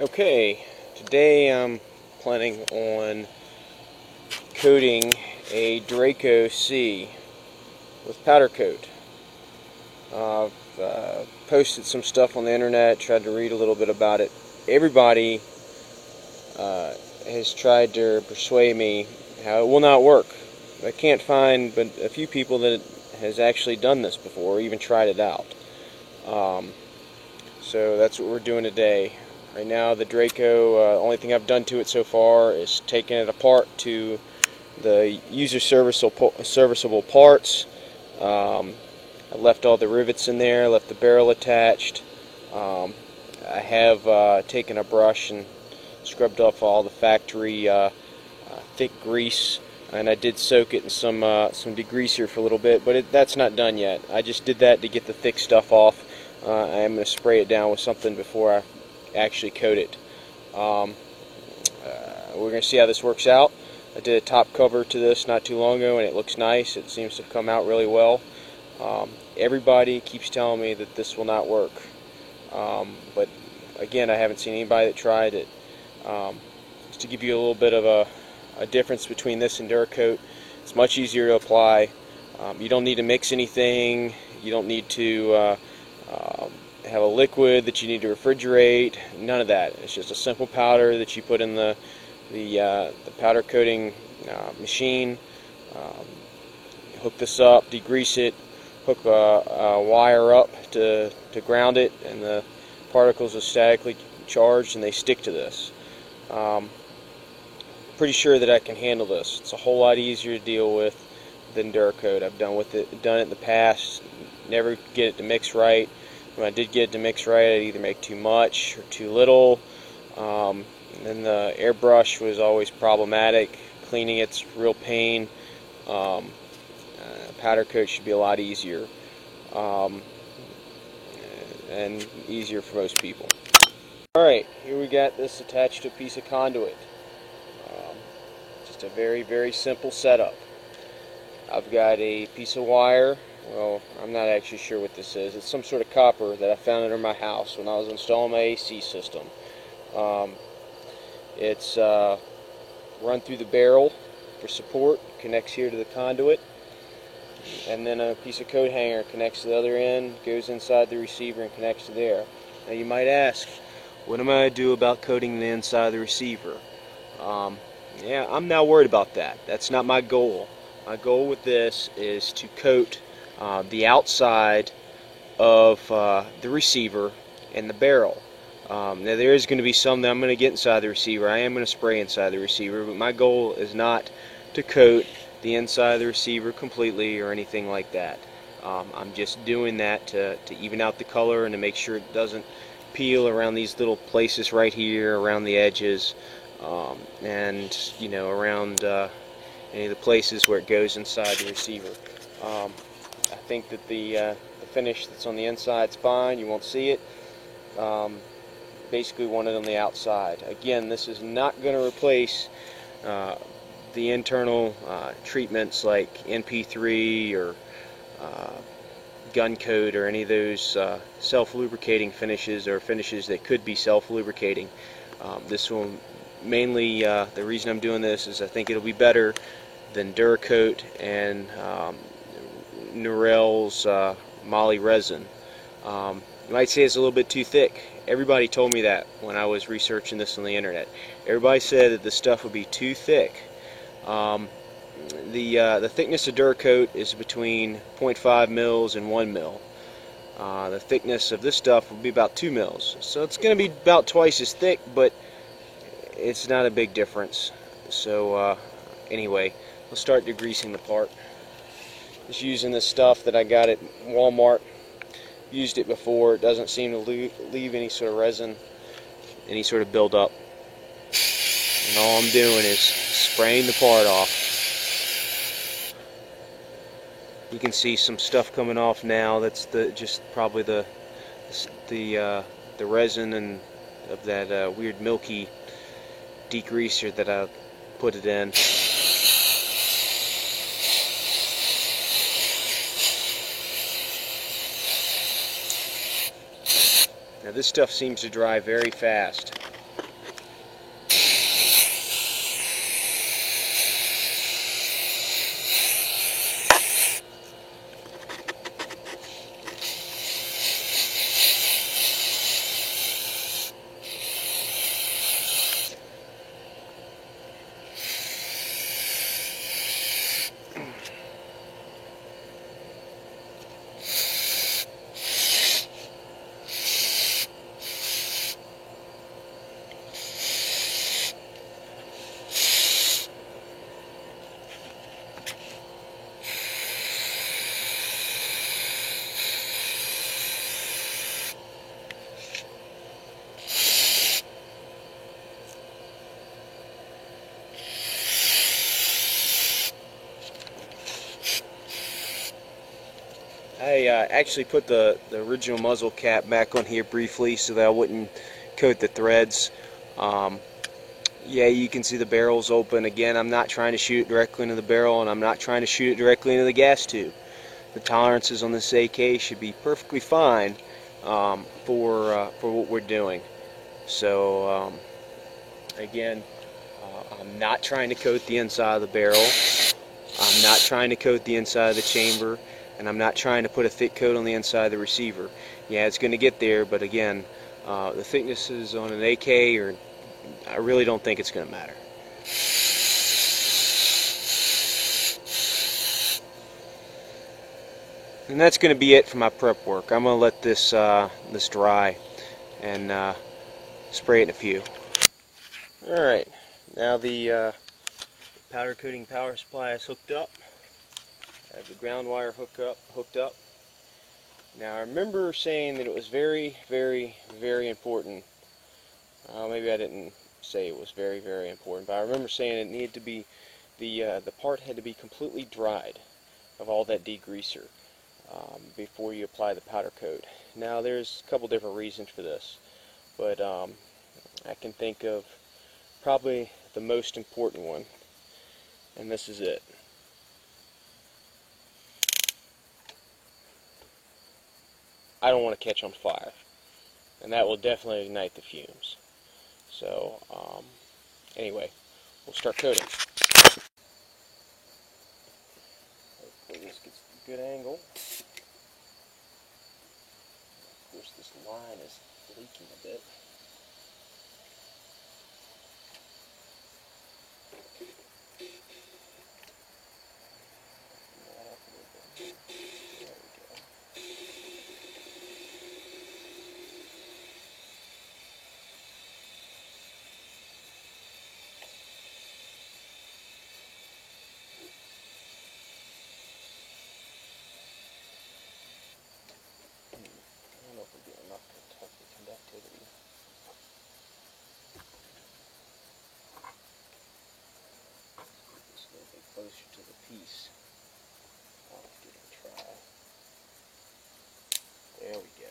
Okay, today I'm planning on coating a Draco C with powder coat. I've posted some stuff on the internet, tried to read a little bit about it. Everybody has tried to persuade me how it will not work. I can't find but a few people that has actually done this before, or even tried it out. So that's what we're doing today. Right now the Draco, only thing I've done to it so far is taken it apart to the user serviceable parts. I left all the rivets in there, left the barrel attached. I have taken a brush and scrubbed off all the factory thick grease, and I did soak it in some degreaser for a little bit, but that's not done yet. I just did that to get the thick stuff off. I am going to spray it down with something before I actually coat it. We're going to see how this works out. I did a top cover to this not too long ago, and it looks nice. It seems to have come out really well. Everybody keeps telling me that this will not work, but again, I haven't seen anybody that tried it. Just to give you a little bit of a difference between this and Duracoat, it's much easier to apply. You don't need to mix anything. You don't need to have a liquid that you need to refrigerate. None of that. It's just a simple powder that you put in the powder coating machine. Hook this up, degrease it, hook a wire up to ground it, and the particles are statically charged and they stick to this. Pretty sure that I can handle this. It's a whole lot easier to deal with than Duracoat. I've done it in the past. Never get it to mix right. When I did get it to mix right, I'd either make too much or too little. And then the airbrush was always problematic. Cleaning it's a real pain. Powder coat should be a lot easier, and easier for most people. Alright, here we got this attached to a piece of conduit. Just a very, very simple setup. I've got a piece of wire. Well, I'm not actually sure what this is. It's some sort of copper that I found under my house when I was installing my AC system. It's run through the barrel for support, connects here to the conduit, and then a piece of coat hanger connects to the other end, goes inside the receiver and connects to there. Now you might ask, what am I going to do about coating the inside of the receiver? Yeah, I'm not worried about that. That's not my goal. My goal with this is to coat the outside of the receiver and the barrel. Now there is going to be some that I'm going to get inside the receiver. I am going to spray inside the receiver, but my goal is not to coat the inside of the receiver completely or anything like that. I'm just doing that to even out the color and to make sure it doesn't peel around these little places right here, around the edges, and you know, around any of the places where it goes inside the receiver. I think that the finish that's on the inside is fine. You won't see it. Basically want it on the outside. Again, this is not going to replace the internal treatments like NP3 or gun coat or any of those self-lubricating finishes or finishes that could be self-lubricating. This will mainly, the reason I'm doing this is I think it'll be better than Duracoat and Norel's Moly resin. You might say it's a little bit too thick. Everybody told me that when I was researching this on the internet. Everybody said that this stuff would be too thick. The thickness of Duracoat is between 0.5 mils and 1 mil. The thickness of this stuff will be about 2 mils. So it's going to be about twice as thick, but it's not a big difference. So anyway, let's start degreasing the part. Just using this stuff that I got at Walmart. Used it before. It doesn't seem to leave any sort of resin, any sort of buildup. And all I'm doing is spraying the part off. You can see some stuff coming off now. That's just probably the resin and of that weird milky degreaser that I put it in. Now this stuff seems to dry very fast. I actually put the original muzzle cap back on here briefly so that I wouldn't coat the threads. Yeah, you can see the barrel's open. Again, I'm not trying to shoot it directly into the barrel, and I'm not trying to shoot it directly into the gas tube. The tolerances on this AK should be perfectly fine for what we're doing. So again, I'm not trying to coat the inside of the barrel. I'm not trying to coat the inside of the chamber, and I'm not trying to put a thick coat on the inside of the receiver. Yeah, it's going to get there, but again, the thicknesses on an AK, I really don't think it's going to matter. And that's going to be it for my prep work. I'm going to let this this dry and spray it in a few. Alright, now the powder coating power supply is hooked up. I have the ground wire hooked up. Now I remember saying that it was very, very, very important. Maybe I didn't say it was very, very important, but I remember saying it needed to be, the part had to be completely dried of all that degreaser before you apply the powder coat. Now there's a couple different reasons for this, but I can think of probably the most important one, and this is it. I don't want to catch on fire, and that will definitely ignite the fumes. So anyway, we'll start coating. Hopefully this gets a good angle. Of course, this line is leaking a bit. I don't know if we're getting enough conductivity. Just a little bit closer to the piece. I'll give it a try. There we go.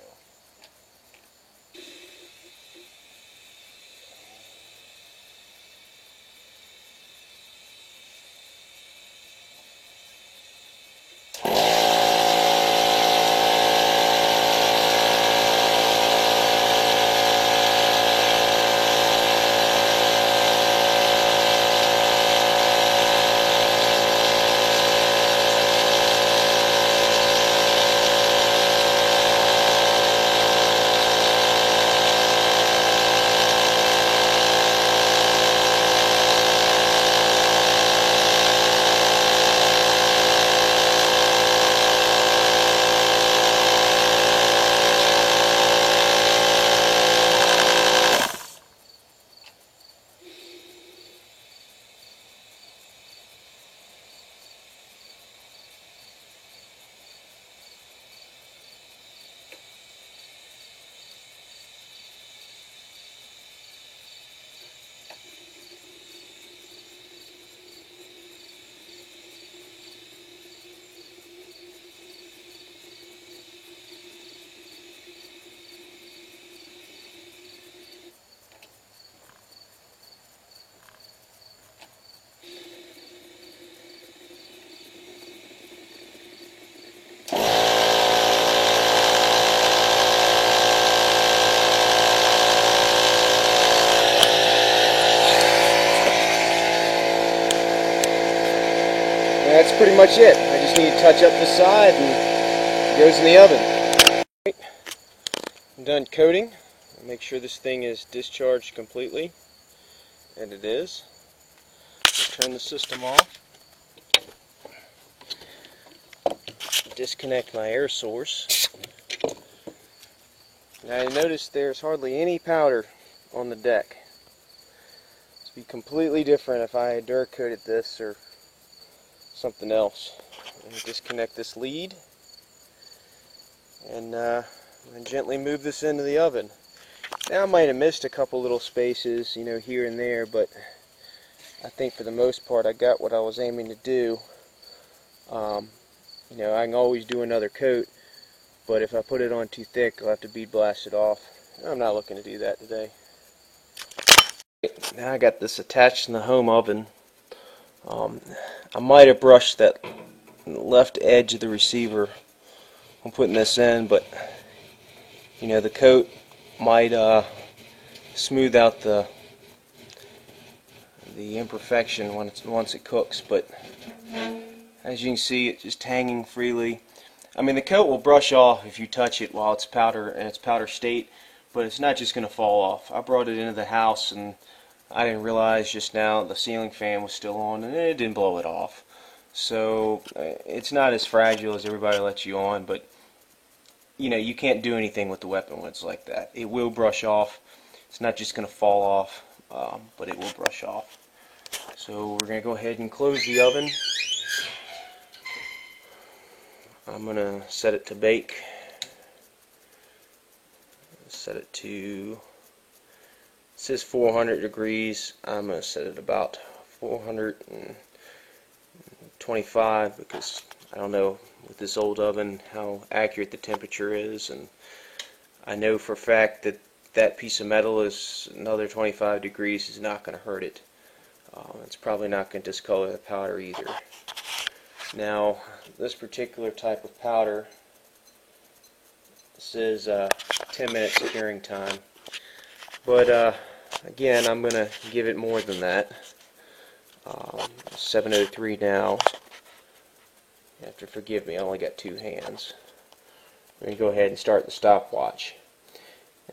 That's pretty much it. I just need to touch up the side and it goes in the oven. Right. I'm done coating. I'll make sure this thing is discharged completely, and it is. Turn the system off. Disconnect my air source. Now you notice there's hardly any powder on the deck. It'd be completely different if I had Duracoated this or something else. Disconnect this lead and gently move this into the oven. Now I might have missed a couple little spaces, you know, here and there, but I think for the most part I got what I was aiming to do. You know, I can always do another coat, but if I put it on too thick, I'll have to bead blast it off. I'm not looking to do that today. Now I got this attached in the home oven. I might have brushed that left edge of the receiver when putting this in, but you know, the coat might smooth out the imperfection once it cooks. But as you can see, it's just hanging freely. I mean, the coat will brush off if you touch it while it's powder in its powder state, but it's not just going to fall off. I brought it into the house and I didn't realize just now the ceiling fan was still on and it didn't blow it off. So it's not as fragile as everybody lets you on, but you know, you can't do anything with the weapon when it's like that. It will brush off. It's not just going to fall off, but it will brush off. So we're going to go ahead and close the oven. I'm going to set it to bake. Set it to, it says 400 degrees. I'm going to set it about 425 because I don't know with this old oven how accurate the temperature is, and I know for a fact that that piece of metal is another 25 degrees is not going to hurt it. It's probably not going to discolor the powder either. Now, this particular type of powder says 10 minutes curing time, but again, I'm going to give it more than that. 7:03 now. You have to forgive me, I only got two hands. I'm going to go ahead and start the stopwatch.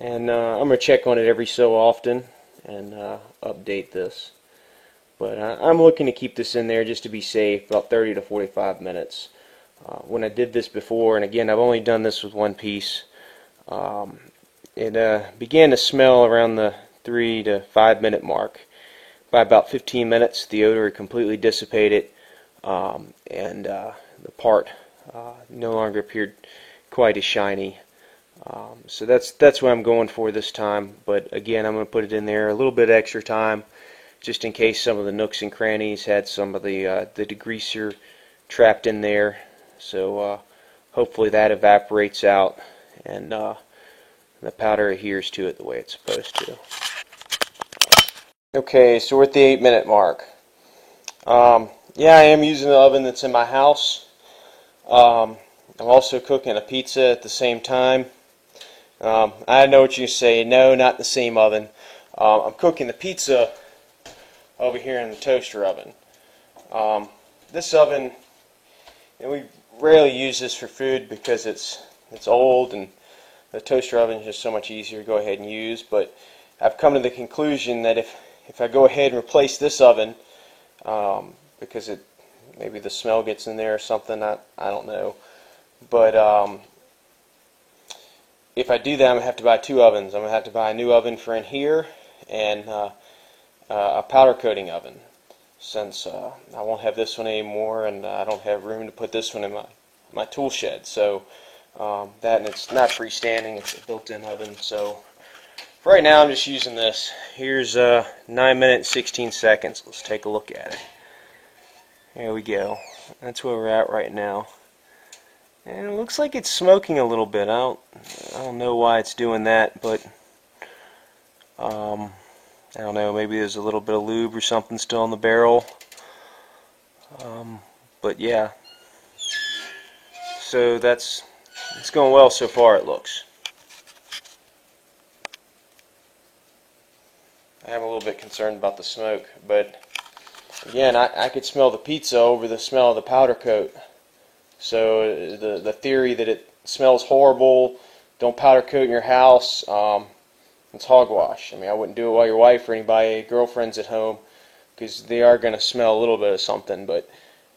And I'm going to check on it every so often and update this. But I'm looking to keep this in there just to be safe, about 30 to 45 minutes. When I did this before, and again, I've only done this with one piece, it began to smell around the 3 to 5 minute mark. By about 15 minutes, the odor completely dissipated, and the part no longer appeared quite as shiny. So that's what I'm going for this time. But again, I'm going to put it in there a little bit extra time, just in case some of the nooks and crannies had some of the degreaser trapped in there. So hopefully that evaporates out and the powder adheres to it the way it's supposed to. Okay, so we're at the 8 minute mark. Yeah, I am using the oven that's in my house. I'm also cooking a pizza at the same time. I know what you say. No, not the same oven. I'm cooking the pizza over here in the toaster oven. This oven, and we rarely use this for food because it's old, and the toaster oven is just so much easier to go ahead and use. But I've come to the conclusion that if I go ahead and replace this oven, because maybe the smell gets in there or something, I don't know. But if I do that, I'm going to have to buy two ovens. I'm going to have to buy a new oven for in here and a powder coating oven, since I won't have this one anymore, and I don't have room to put this one in my tool shed. So that, and it's not freestanding, it's a built-in oven. So for right now, I'm just using this. Here's 9 minutes 16 seconds. Let's take a look at it. There we go. That's where we're at right now. And it looks like it's smoking a little bit. I don't know why it's doing that, but I don't know, maybe there's a little bit of lube or something still in the barrel. But yeah. So it's going well so far, it looks. I am a little bit concerned about the smoke, but again, I could smell the pizza over the smell of the powder coat. So the theory that it smells horrible, don't powder coat in your house, it's hogwash. I mean, I wouldn't do it while your wife or anybody, girlfriends at home, because they are going to smell a little bit of something. But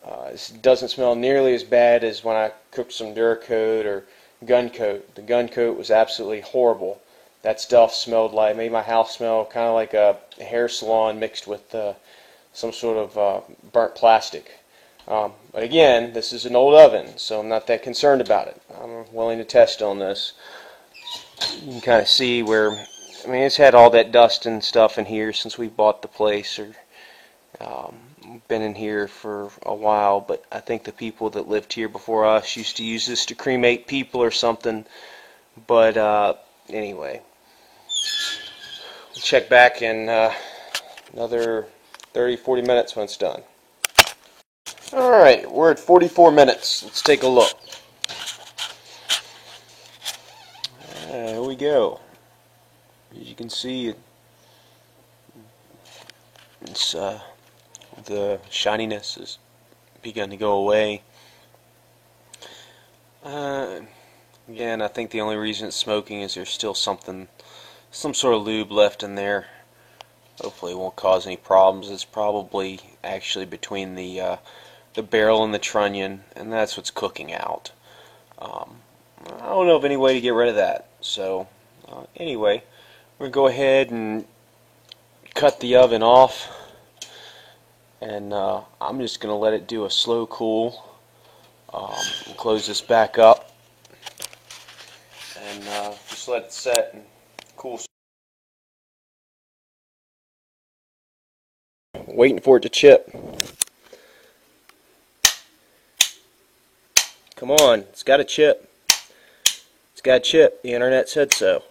it doesn't smell nearly as bad as when I cooked some Duracoat or Gun Coat. The Gun Coat was absolutely horrible. That stuff smelled like, made my house smell kind of like a hair salon mixed with some sort of burnt plastic. But again, this is an old oven, so I'm not that concerned about it. I'm willing to test on this. You can kind of see where, I mean, it's had all that dust and stuff in here since we bought the place, or been in here for a while, but I think the people that lived here before us used to use this to cremate people or something. But anyway, we'll check back in another 30-40 minutes when it's done. Alright, we're at 44 minutes. Let's take a look. Here we go. As you can see, it's the shininess has begun to go away. Again, I think the only reason it's smoking is there's still some sort of lube left in there. Hopefully it won't cause any problems. It's probably actually between the barrel and the trunnion, and that's what's cooking out. I don't know of any way to get rid of that. So anyway, we're going to go ahead and cut the oven off, and I'm just going to let it do a slow cool. Close this back up and just let it set and cool. Waiting for it to chip. Come on, it's got to chip. It's got to chip. The internet said so.